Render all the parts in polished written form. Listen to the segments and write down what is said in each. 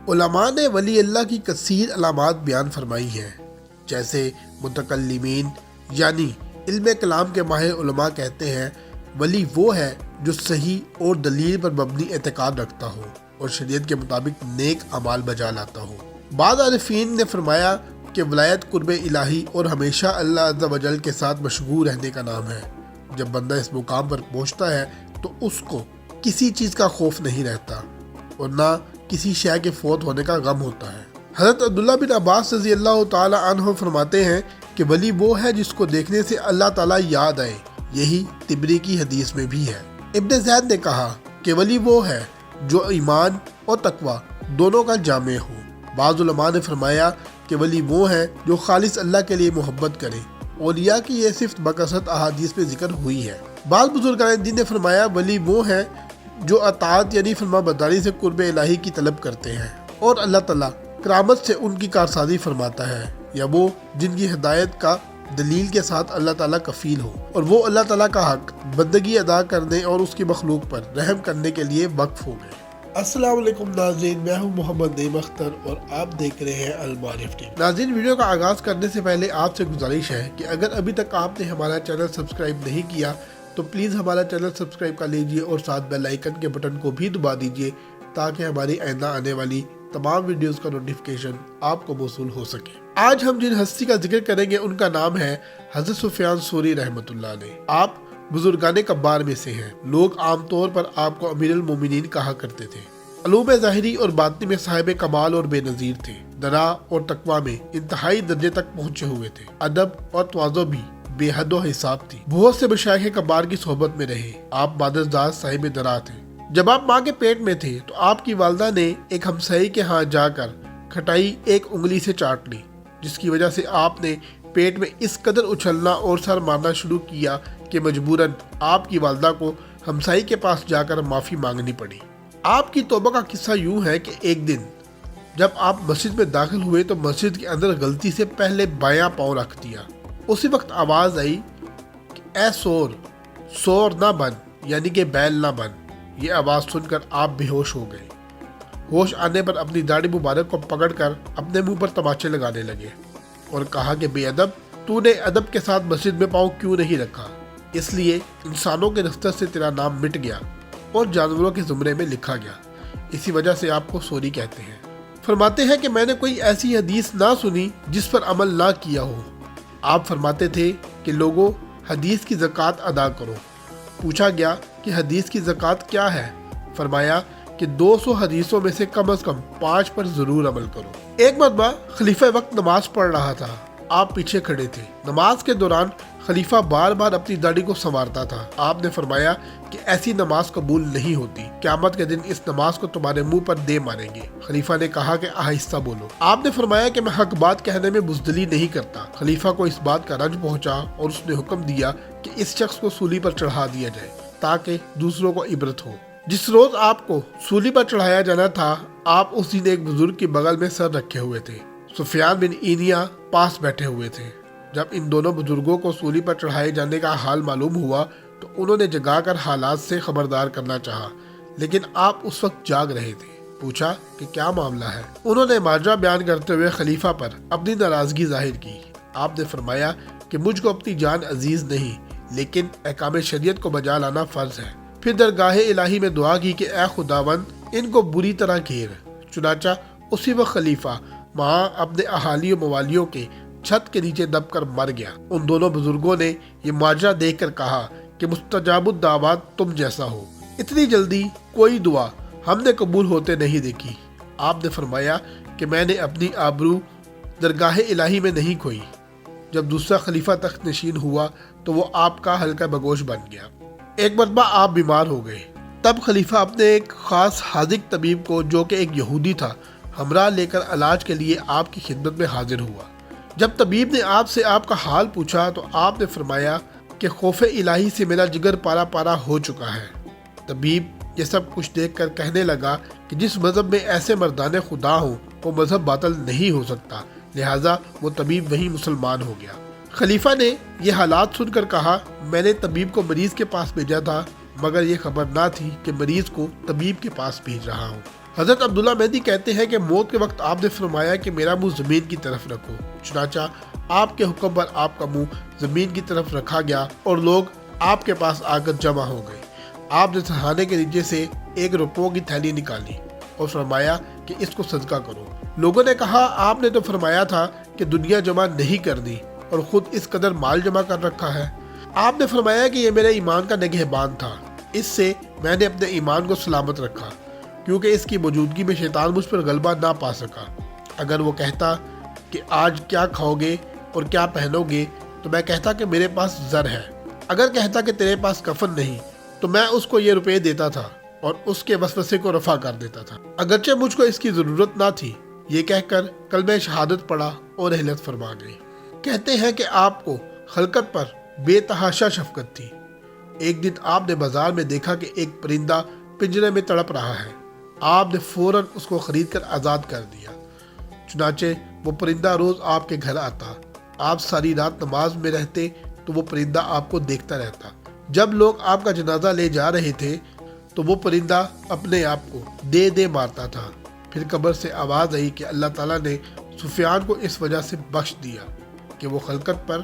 علماء نے ولی اللہ کی کثیر علامات بیان فرمائی ہیں، جیسے متکلمین یعنی علم کلام کے ماہر علماء کہتے ہیں ولی وہ ہے جو صحیح اور دلیل پر مبنی اعتقاد رکھتا ہو اور شریعت کے مطابق نیک اعمال بجا لاتا ہو۔ بعض عارفین نے فرمایا کہ ولایت قرب الہی اور ہمیشہ اللہ عز و جل کے ساتھ مشغول رہنے کا نام ہے۔ جب بندہ اس مقام پر پہنچتا ہے تو اس کو کسی چیز کا خوف نہیں رہتا اور نہ کسی شے کے فوت ہونے کا غم ہوتا ہے۔ حضرت عبداللہ بن عباس رضی اللہ تعالی عنہ فرماتے ہیں کہ ولی وہ ہے جس کو دیکھنے سے اللہ تعالیٰ یاد آئے، یہی طبری کی حدیث میں بھی ہے۔ ابن زید نے کہا کہ ولی وہ ہے جو ایمان اور تقوی دونوں کا جامع ہو۔ بعض علماء نے فرمایا کہ ولی وہ ہے جو خالص اللہ کے لیے محبت کرے۔ اولیاء کی یہ صفت بکثرت احادیث میں ذکر ہوئی ہے۔ بعض بزرگان دین نے فرمایا ولی وہ ہے جو اطاعت یعنی فرما برداری سے قرب الہی کی طلب کرتے ہیں اور اللہ تعالیٰ کرامت سے ان کی کارسازی فرماتا ہے، یا وہ جن کی ہدایت کا دلیل کے ساتھ اللہ تعالیٰ کفیل ہو اور وہ اللہ تعالیٰ کا حق بندگی ادا کرنے اور اس کی مخلوق پر رحم کرنے کے لیے وقف ہو گئے۔ السلام علیکم ناظرین، میں ہوں محمد نعیم اختر اور آپ دیکھ رہے ہیں المعارف ٹی وی۔ ناظرین، ویڈیو کا آغاز کرنے سے پہلے آپ سے گزارش ہے کہ اگر ابھی تک آپ نے ہمارا چینل سبسکرائب نہیں کیا تو پلیز ہمارا چینل سبسکرائب کر لیجئے اور ساتھ بیل آئیکن کے بٹن کو بھی دبا دیجئے تاکہ ہماری آئندہ آنے والی تمام ویڈیوز کا نوٹیفیکیشن آپ کو موصول ہو سکے۔ آج ہم جن ہستی کا ذکر کریں گے ان کا نام ہے حضرت سفیان ثوری رحمۃ اللہ علیہ۔ آپ بزرگان کبار میں سے ہیں۔ لوگ عام طور پر آپ کو امیر المومنین کہا کرتے تھے۔ علوم ظاہری اور باطنی میں صاحب کمال اور بے نظیر تھے۔ درا اور تقوی میں انتہائی درجے تک پہنچے ہوئے تھے۔ ادب اور تواضع بھی بے حد و حساب تھی۔ بہت سے مشائخ کبار کی صحبت میں رہے۔ آپ بادشاہ صاحب درا تھے۔ جب آپ ماں کے پیٹ میں تھے تو آپ کی والدہ نے ایک ہمسائی کے ہاں جا کر کھٹائی ایک انگلی سے چاٹ لی، جس کی وجہ سے آپ نے پیٹ میں اس قدر اچھلنا اور سر مارنا شروع کیا کہ مجبوراً آپ کی والدہ کو ہمسائی کے پاس جا کر معافی مانگنی پڑی۔ آپ کی توبہ کا قصہ یوں ہے کہ ایک دن جب آپ مسجد میں داخل ہوئے تو مسجد کے اندر غلطی سے پہلے بایاں پاؤں رکھ دیا۔ اسی وقت آواز آئی کہ اے سور، سور نہ بن، یعنی کہ بیل نہ بن۔ یہ آواز سن کر آپ بے ہوش ہو گئے۔ ہوش آنے پر اپنی داڑھی مبارک کو پکڑ کر اپنے منہ پر تماچے لگانے لگے اور کہا کہ بے ادب، تو نے ادب کے ساتھ مسجد میں پاؤں کیوں نہیں رکھا؟ اس لیے انسانوں کے دفتر سے تیرا نام مٹ گیا اور جانوروں کے زمرے میں لکھا گیا۔ اسی وجہ سے آپ کو سوری کہتے ہیں۔ فرماتے ہیں کہ میں نے کوئی ایسی حدیث نہ سنی جس پر عمل نہ کیا ہو۔ آپ فرماتے تھے کہ لوگوں، حدیث کی زکوٰۃ ادا کرو۔ پوچھا گیا کہ حدیث کی زکوٰۃ کیا ہے؟ فرمایا کہ 200 حدیثوں میں سے کم از کم 5 پر ضرور عمل کرو۔ ایک مرتبہ خلیفہ وقت نماز پڑھ رہا تھا۔ آپ پیچھے کھڑے تھے۔ نماز کے دوران خلیفہ بار بار اپنی داڑھی کو سنوارتا تھا۔ آپ نے فرمایا کہ ایسی نماز قبول نہیں ہوتی، قیامت کے دن اس نماز کو تمہارے منہ پر دے ماریں گے۔ خلیفہ نے کہا کہ آہستہ بولو۔ آپ نے فرمایا کہ میں حق بات کہنے میں بزدلی نہیں کرتا۔ خلیفہ کو اس بات کا رنج پہنچا اور اس نے حکم دیا کہ اس شخص کو سولی پر چڑھا دیا جائے تاکہ دوسروں کو عبرت ہو۔ جس روز آپ کو سولی پر چڑھایا جانا تھا، آپ اس دن ایک بزرگ کی بغل میں سر رکھے ہوئے تھے۔ سفیان بن اینیا پاس بیٹھے ہوئے تھے۔ جب ان دونوں بزرگوں کو سولی پر چڑھائے جانے کا حال معلوم ہوا تو انہوں نے جگا کر حالات سے خبردار کرنا چاہا، لیکن آپ اس وقت جاگ رہے تھے۔ پوچھا کہ کیا معاملہ ہے؟ انہوں نے ماجرا بیان کرتے ہوئے خلیفہ پر اپنی ناراضگی ظاہر کی۔ آپ نے فرمایا کہ مجھ کو اپنی جان عزیز نہیں، لیکن احکام شریعت کو بجا لانا فرض ہے۔ پھر درگاہ الہی میں دعا کی کہ اے خداوند ان کو بری طرح گھیر۔ چنانچہ اسی وقت خلیفہ وہاں اپنے اہالی و موالیوں کے چھت کے نیچے دب کر مر گیا۔ ان دونوں بزرگوں نے یہ ماجرا دیکھ کر کہا کہ مستجاب الدعوات تم جیسا ہو، اتنی جلدی کوئی دعا ہم نے قبول ہوتے نہیں دیکھی۔ آپ نے فرمایا کہ میں نے اپنی آبرو درگاہ الہی میں نہیں کھوئی۔ جب دوسرا خلیفہ تخت نشین ہوا تو وہ آپ کا حلقہ بگوش بن گیا۔ ایک مرتبہ آپ بیمار ہو گئے۔ تب خلیفہ اپنے ایک خاص حاذق طبیب کو، جو کہ ایک یہودی تھا، ہمراہ لے کر علاج کے لیے آپ کی خدمت میں حاضر ہوا۔ جب طبیب نے آپ سے آپ کا حال پوچھا تو آپ نے فرمایا کہ خوف الہی سے میرا جگر پارا پارا ہو چکا ہے۔ طبیب یہ سب کچھ دیکھ کر کہنے لگا کہ جس مذہب میں ایسے مردان خدا ہوں وہ مذہب باطل نہیں ہو سکتا، لہٰذا وہ طبیب وہی مسلمان ہو گیا۔ خلیفہ نے یہ حالات سن کر کہا، میں نے طبیب کو مریض کے پاس بھیجا تھا، مگر یہ خبر نہ تھی کہ مریض کو طبیب کے پاس بھیج رہا ہوں۔ حضرت عبداللہ مہدی کہتے ہیں کہ موت کے وقت آپ نے فرمایا کہ میرا منہ زمین کی طرف رکھو، چنانچہ آپ کے حکم پر آپ کا منہ زمین کی طرف رکھا گیا اور لوگ آپ کے پاس آ کر جمع ہو گئے۔ آپ نے سرہانے کے نیچے سے 1 روپوں کی تھیلی نکالی اور فرمایا کہ اس کو صدقہ کرو۔ لوگوں نے کہا آپ نے تو فرمایا تھا کہ دنیا جمع نہیں کرنی اور خود اس قدر مال جمع کر رکھا ہے۔ آپ نے فرمایا کہ یہ میرے ایمان کا نگہبان تھا، اس سے میں نے اپنے ایمان کو سلامت رکھا، کیونکہ اس کی موجودگی میں شیطان مجھ پر غلبہ نہ پا سکا۔ اگر وہ کہتا کہ آج کیا کھاؤ گے اور کیا پہنو گے تو میں کہتا کہ میرے پاس زر ہے۔ اگر کہتا کہ تیرے پاس کفن نہیں تو میں اس کو یہ روپے دیتا تھا اور اس کے وسوسے کو رفع کر دیتا تھا، اگرچہ مجھ کو اس کی ضرورت نہ تھی۔ یہ کہہ کر کلمہ شہادت پڑھا اور رحلت فرما گئی۔ کہتے ہیں کہ آپ کو خلقت پر بے تحاشا شفقت تھی۔ ایک دن آپ نے بازار میں دیکھا کہ ایک پرندہ پنجرے میں تڑپ رہا ہے۔ آپ نے فوراً اس کو خرید کر آزاد کر دیا۔ چنانچہ وہ پرندہ روز آپ کے گھر آتا، آپ ساری رات نماز میں رہتے تو وہ پرندہ آپ کو دیکھتا رہتا۔ جب لوگ آپ کا جنازہ لے جا رہے تھے تو وہ پرندہ اپنے آپ کو دے مارتا تھا۔ پھر قبر سے آواز آئی کہ اللہ تعالیٰ نے سفیان کو اس وجہ سے بخش دیا کہ وہ خلقت پر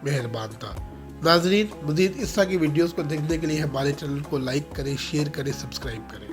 مہربان تھا۔ ناظرین، مزید اس طرح کی ویڈیوز کو دیکھنے کے لیے ہمارے چینل کو لائک کریں، شیئر کریں، سبسکرائب کریں۔